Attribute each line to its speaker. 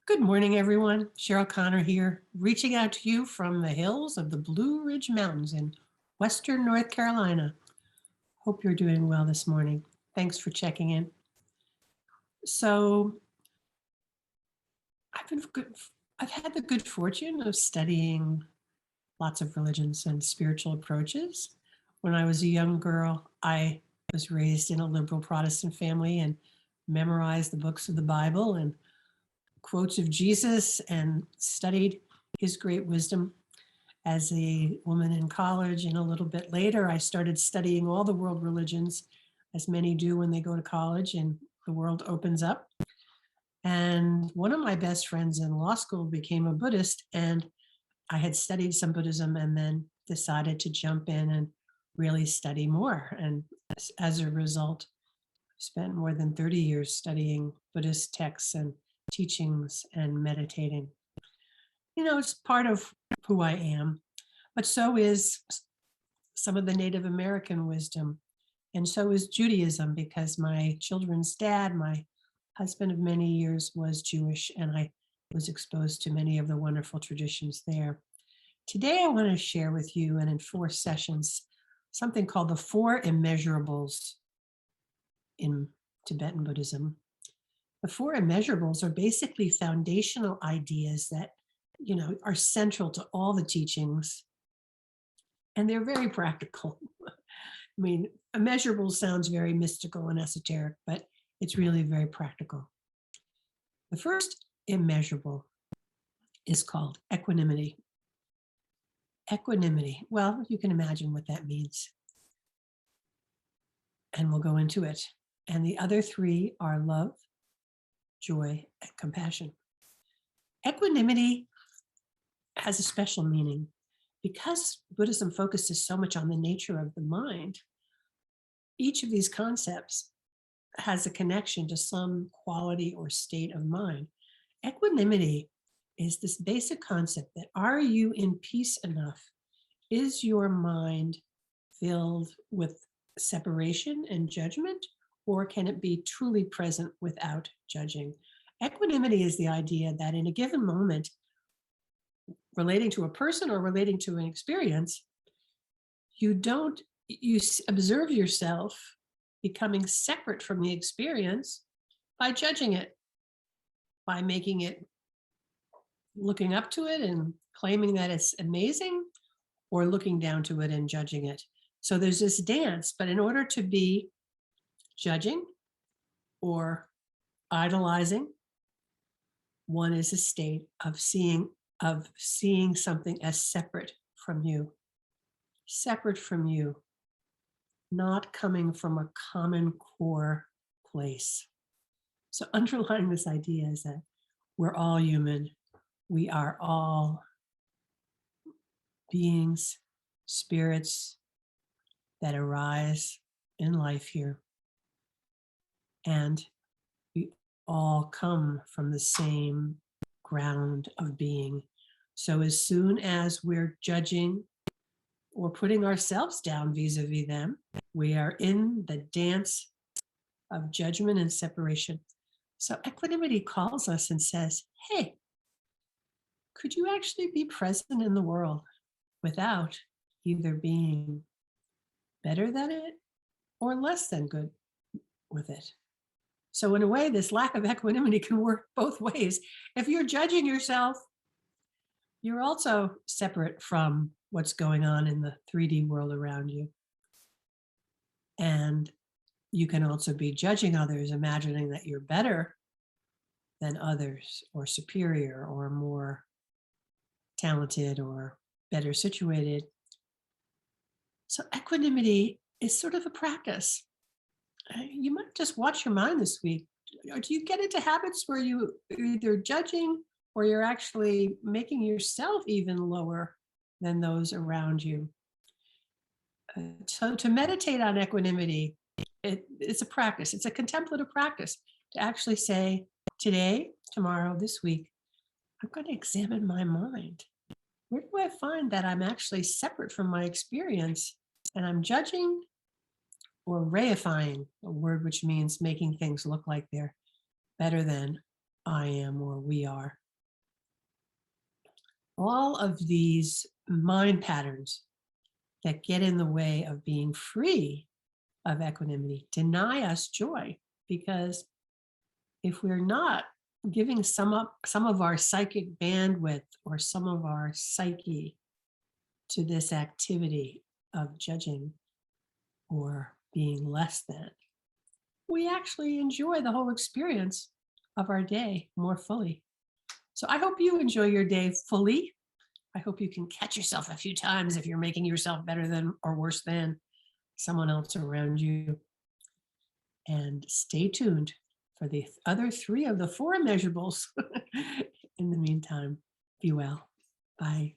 Speaker 1: Good morning, everyone. Cheryl Connor here, reaching out to you from the hills of the Blue Ridge Mountains in Western North Carolina. Hope you're doing well this morning. Thanks for checking in. So, I've been good. I've had the good fortune of studying lots of religions and spiritual approaches. When I was a young girl, I was raised in a liberal Protestant family and memorized the books of the Bible and quotes of Jesus and studied his great wisdom. As a woman in college and a little bit later, I started studying all the world religions, as many do when they go to college and the world opens up. And one of my best friends in law school became a Buddhist, and I had studied some Buddhism and then decided to jump in and really study more. And as a result, spent more than 30 years studying Buddhist texts and teachings and meditating. It's part of who I am, but so is some of the Native American wisdom. And so is Judaism, because my children's dad, my husband of many years, was Jewish, and I was exposed to many of the wonderful traditions there. Today, I want to share with you, and in 4 sessions, something called the Four Immeasurables in Tibetan Buddhism. The Four Immeasurables are basically foundational ideas that, are central to all the teachings, and they're very practical. I mean, immeasurable sounds very mystical and esoteric, but it's really very practical. The first immeasurable is called equanimity. Equanimity, well, you can imagine what that means, and we'll go into it. And the other 3 are love, joy, and compassion. Equanimity has a special meaning because Buddhism focuses so much on the nature of the mind. Each of these concepts has a connection to some quality or state of mind. Equanimity is this basic concept that, are you in peace enough? Is your mind filled with separation and judgment, or can it be truly present without judging? Equanimity is the idea that in a given moment, relating to a person or relating to an experience, you observe yourself becoming separate from the experience by judging it, by making it, looking up to it and claiming that it's amazing, or looking down to it and judging it. So there's this dance, but in order to be judging or idolizing, one is a state of seeing something as separate from you, not coming from a common core place. So underlying this idea is that we're all human. We are all beings, spirits that arise in life here. And we all come from the same ground of being. So as soon as we're judging or putting ourselves down vis-a-vis them, we are in the dance of judgment and separation. So equanimity calls us and says, hey, could you actually be present in the world without either being better than it or less than good with it? So in a way, this lack of equanimity can work both ways. If you're judging yourself, you're also separate from what's going on in the 3D world around you. And you can also be judging others, imagining that you're better than others, or superior, or more talented, or better situated. So equanimity is sort of a practice. You might just watch your mind this week. Do you get into habits where you're either judging or you're actually making yourself even lower than those around you? So to meditate on equanimity, it's a practice. It's a contemplative practice to actually say, today, tomorrow, this week, I'm going to examine my mind. Where do I find that I'm actually separate from my experience and I'm judging or reifying, a word which means making things look like they're better than I am or we are. All of these mind patterns that get in the way of being free of equanimity deny us joy, because if we're not giving some of our psychic bandwidth or some of our psyche to this activity of judging or being less than, we actually enjoy the whole experience of our day more fully. So I hope you enjoy your day fully. I hope you can catch yourself a few times if you're making yourself better than or worse than someone else around you. And stay tuned for the other three of the four immeasurables. In the meantime, be well. Bye.